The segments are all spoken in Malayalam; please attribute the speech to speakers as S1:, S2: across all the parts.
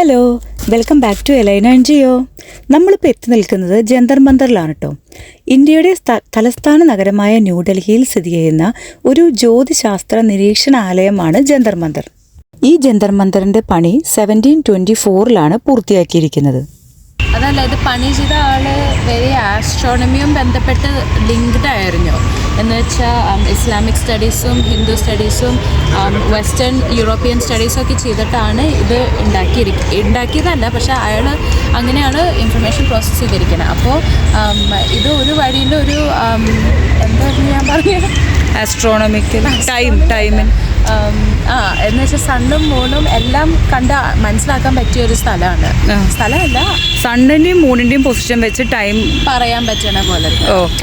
S1: ഹലോ, വെൽക്കം ബാക്ക് ടു എലൈന ആൻഡ് ജിയോ. നമ്മളിപ്പോൾ എത്തി നിൽക്കുന്നത് ജന്തർ മന്ദറിലാണ് കേട്ടോ. ഇന്ത്യയുടെ തലസ്ഥാന നഗരമായ ന്യൂഡൽഹിയിൽ സ്ഥിതി ചെയ്യുന്ന ഒരു ജ്യോതിശാസ്ത്ര നിരീക്ഷണാലയമാണ് ജന്തർ മന്ദർ. ഈ ജന്തർ മന്ദറിൻ്റെ പണി 1724 പൂർത്തിയാക്കിയിരിക്കുന്നത്.
S2: അതല്ല, ഇത് പണി ചെയ്ത ആള് വെരി ആസ്ട്രോണമിയും ബന്ധപ്പെട്ട് ലിങ്ക്ഡ് ആയിരുന്നു. എന്ന് വെച്ചാൽ ഇസ്ലാമിക് സ്റ്റഡീസും ഹിന്ദു സ്റ്റഡീസും വെസ്റ്റേൺ യൂറോപ്യൻ സ്റ്റഡീസും ഒക്കെ ചെയ്തിട്ടാണ് ഇത് ഉണ്ടാക്കിയതല്ല, പക്ഷേ അയാൾ അങ്ങനെയാണ് ഇൻഫർമേഷൻ പ്രോസസ്സ് ചെയ്തിരിക്കുന്നത്. അപ്പോൾ ഇത് ഒരു വഴിയിൽ ഒരു എന്തായിരുന്നു ഞാൻ പറഞ്ഞത്,
S1: ആസ്ട്രോണമിക്കൽ ടൈമിൻ
S2: എന്ന് വെച്ചാൽ സണ്ണും മൂണും എല്ലാം കണ്ട് മനസ്സിലാക്കാൻ പറ്റിയ ഒരു സ്ഥലമല്ല.
S1: സണ്ണിൻ്റെയും മൂണിൻ്റെയും പൊസിഷൻ വെച്ച് ടൈം പറയാൻ
S2: പറ്റണ പോലെ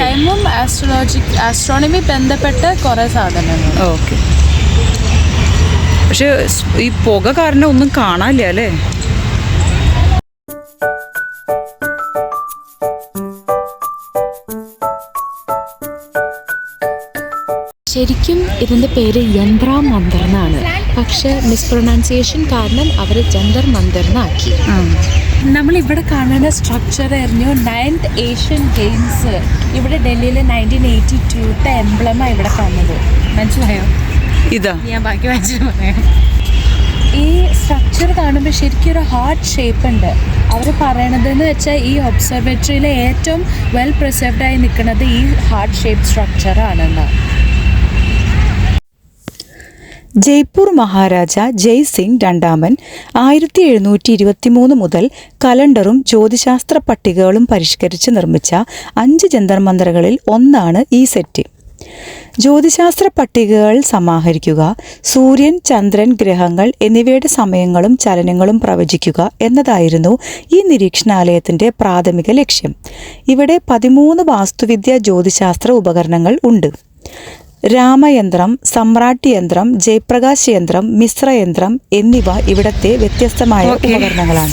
S2: ടൈമും ആസ്ട്രോണമി ബന്ധപ്പെട്ട കുറേ സാധനങ്ങൾ.
S1: ഓക്കെ, പക്ഷെ ഈ പുക കാരണം ഒന്നും കാണാനില്ല അല്ലേ?
S2: ശരിക്കും ഇതിൻ്റെ പേര് യന്ത്ര മന്ദർ എന്നാണ്, പക്ഷേ മിസ്പ്രൊനൗൺസിയേഷൻ കാരണം അവർ ജന്തർ മന്ദർ എന്നാക്കി. നമ്മളിവിടെ കാണുന്ന സ്ട്രക്ചർ ആയിരുന്നു 9th ഏഷ്യൻ ഗെയിംസ്. ഇവിടെ ഡൽഹിയിൽ 1982 എംബ്ലമാണ് ഇവിടെ കാണുന്നത്. മനസ്സിലായോ?
S1: ഇതാ
S2: ഞാൻ ബാക്കി വായിച്ചിട്ട് പറയാം. ഈ സ്ട്രക്ചർ കാണുമ്പോൾ ശരിക്കും ഒരു ഹാർട്ട് ഷേപ്പ് ഉണ്ട്. അവർ പറയണതെന്ന് വെച്ചാൽ ഈ ഒബ്സർവേറ്ററിയിലെ ഏറ്റവും വെൽ പ്രിസർവ്ഡായി നിൽക്കുന്നത് ഈ ഹാർട്ട് ഷേപ്പ് സ്ട്രക്ചറാണെന്ന്.
S1: ജയ്പൂർ മഹാരാജ ജയ് സിംഗ് രണ്ടാമൻ 1723 മുതൽ കലണ്ടറും ജ്യോതിശാസ്ത്ര പട്ടികകളും പരിഷ്കരിച്ച് നിർമ്മിച്ച 5 ജന്തർ മന്ദറുകളിൽ ഒന്നാണ് ഈ സെറ്റ്. ജ്യോതിശാസ്ത്ര പട്ടികകൾ സമാഹരിക്കുക, സൂര്യൻ, ചന്ദ്രൻ, ഗ്രഹങ്ങൾ എന്നിവയുടെ സമയങ്ങളും ചലനങ്ങളും പ്രവചിക്കുക എന്നതായിരുന്നു ഈ നിരീക്ഷണാലയത്തിൻ്റെ പ്രാഥമിക ലക്ഷ്യം. ഇവിടെ 13 വാസ്തുവിദ്യ ജ്യോതിശാസ്ത്ര ഉപകരണങ്ങൾ ഉണ്ട്. രാമയന്ത്രം, സമ്രാട്ട് യന്ത്രം, ജയപ്രകാശ് യന്ത്രം, മിശ്ര യന്ത്രം എന്നിവ ഇവിടത്തെ വ്യത്യസ്തമായ ഉപകരണങ്ങളാണ്.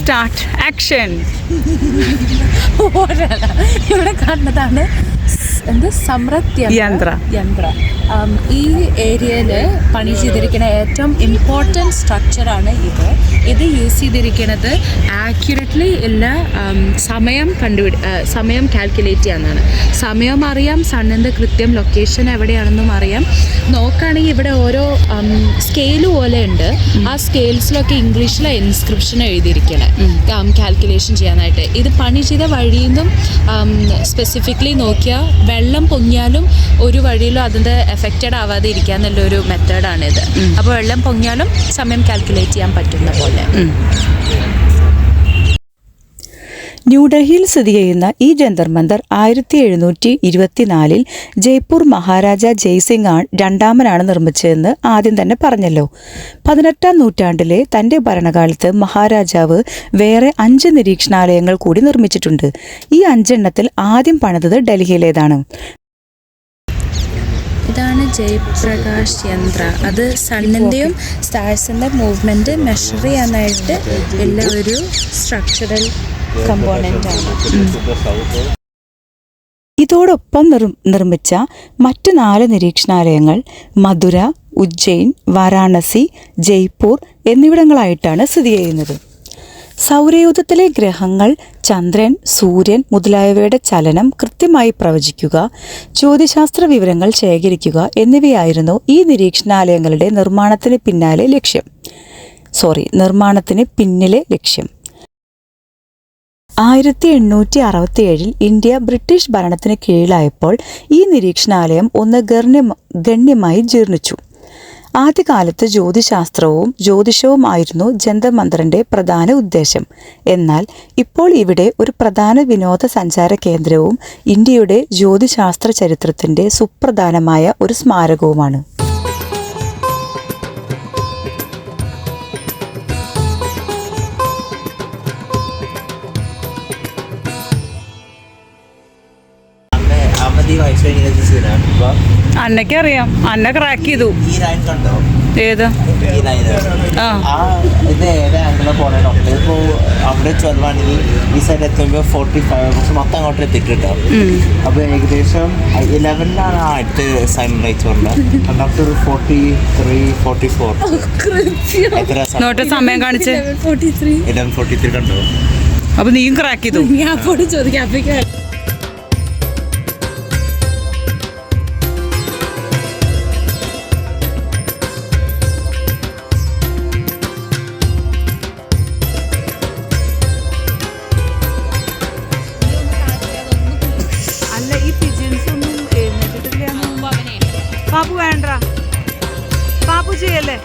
S2: ഇവിടെ കാണുന്നതാണ് സമ്രാട്ട് യന്ത്ര. ഈ ഏരിയയിൽ പണി ചെയ്തിരിക്കുന്ന ഏറ്റവും ഇമ്പോർട്ടൻറ്റ് സ്ട്രക്ചറാണ് ഇത് യൂസ് ചെയ്തിരിക്കുന്നത് ആക്യുറേറ്റ്ലി എല്ലാ സമയം കാൽക്കുലേറ്റ് ചെയ്യാനാണ്. സമയം അറിയാം, സണ്ണിൻ്റെ കൃത്യം ലൊക്കേഷൻ എവിടെയാണെന്നും അറിയാം. നോക്കുകയാണെങ്കിൽ ഇവിടെ ഓരോ സ്കെയില് പോലെ ഉണ്ട്. ആ സ്കെയിൽസിലൊക്കെ ഇംഗ്ലീഷിലെ ഇൻസ്ക്രിപ്ഷൻ എഴുതിയിരിക്കണേ കാൽക്കുലേഷൻ ചെയ്യാനായിട്ട്. ഇത് പണി ചെയ്ത വഴിയിൽ നിന്നും സ്പെസിഫിക്കലി നോക്കിയാൽ വെള്ളം പൊങ്ങിയാലും ഒരു വഴിയിലും അതിൻ്റെ എഫക്റ്റഡ് ആവാതെ ഇരിക്കുക എന്നുള്ളൊരു മെത്തേഡാണിത്. അപ്പോൾ വെള്ളം പൊങ്ങിയാലും സമയം കാൽക്കുലേറ്റ് ചെയ്യാൻ പറ്റുന്ന പോലെ.
S1: ന്യൂഡൽഹിയിൽ സ്ഥിതി ചെയ്യുന്ന ഈ ജന്തർ മന്ദർ 1724 ജയ്പൂർ മഹാരാജ ജയ് സിംഗ് രണ്ടാമനാണ് നിർമ്മിച്ചതെന്ന് ആദ്യം തന്നെ പറഞ്ഞല്ലോ. 18ാം നൂറ്റാണ്ടിലെ തൻ്റെ ഭരണകാലത്ത് മഹാരാജാവ് വേറെ 5 നിരീക്ഷണാലയങ്ങൾ കൂടി നിർമ്മിച്ചിട്ടുണ്ട്. ഈ 5 എണ്ണത്തിൽ ആദ്യം പണിതത് ഡൽഹിയിലേതാണ്.
S2: ഇതാണ് ജയപ്രകാശ് യന്ത്ര. അത് സണ്ണിൻ്റെയും സ്റ്റാർസിൻ്റെ മൂവ്മെൻറ്റ് മെഷർ ചെയ്യാനായിട്ട് ഉള്ള ഒരു സ്ട്രക്ചറൽ കമ്പോണൻ്റാണ്.
S1: ഇതോടൊപ്പം നിർമ്മിച്ച മറ്റ് 4 നിരീക്ഷണാലയങ്ങൾ മധുര, ഉജ്ജയിൻ, വാരാണസി, ജയ്പൂർ എന്നിവിടങ്ങളായിട്ടാണ് സ്ഥിതി ചെയ്യുന്നത്. സൗരയൂഥത്തിലെ ഗ്രഹങ്ങൾ, ചന്ദ്രൻ, സൂര്യൻ മുതലായവയുടെ ചലനം കൃത്യമായി പ്രവചിക്കുക, ജ്യോതിശാസ്ത്ര വിവരങ്ങൾ ശേഖരിക്കുക എന്നിവയായിരുന്നു ഈ നിരീക്ഷണാലയങ്ങളുടെ നിർമ്മാണത്തിന് പിന്നിലെ ലക്ഷ്യം. 1867 ഇന്ത്യ ബ്രിട്ടീഷ് ഭരണത്തിന് കീഴിലായപ്പോൾ ഈ നിരീക്ഷണാലയം ഗണ്യമായി ജീർണിച്ചു. ആദ്യകാലത്ത് ജ്യോതിശാസ്ത്രവും ജ്യോതിഷവും ആയിരുന്നു ജന്തർ മന്ദറിൻ്റെ പ്രധാന ഉദ്ദേശം. എന്നാൽ ഇപ്പോൾ ഇവിടെ ഒരു പ്രധാന വിനോദസഞ്ചാര കേന്ദ്രവും ഇന്ത്യയുടെ ജ്യോതിശാസ്ത്ര ചരിത്രത്തിൻ്റെ സുപ്രധാനമായ ഒരു സ്മാരകവുമാണ്. അന്നക്കറിയാം, അന്ന ക്രാക്ക് ചെയ്തു. ഏത്
S3: അവിടെ 12 ആണെങ്കിൽ ഈ സൈഡ് എത്തുമ്പോൾ 45 പക്ഷെ മൊത്തം അങ്ങോട്ട് എത്തിയിട്ട് കേട്ടോ. അപ്പോൾ ഏകദേശം 11-ലാണ് അടുത്ത് സൺറൈസ് വന്നത്. ഡോക്ടർ 43, 44 എത്ര
S1: നോട്ട് സമയം കാണിച്ച്
S3: 11:43 കണ്ടോ?
S1: അപ്പൊ നീയും ക്രാക്ക് ചെയ്തു. അല്ല ഈ പിജിൻസ് ഒന്നും എഴുന്നേറ്റിട്ടില്ല. പാപ്പു വേണ്ട, പാപ്പു ചെയ്യല്ലേ.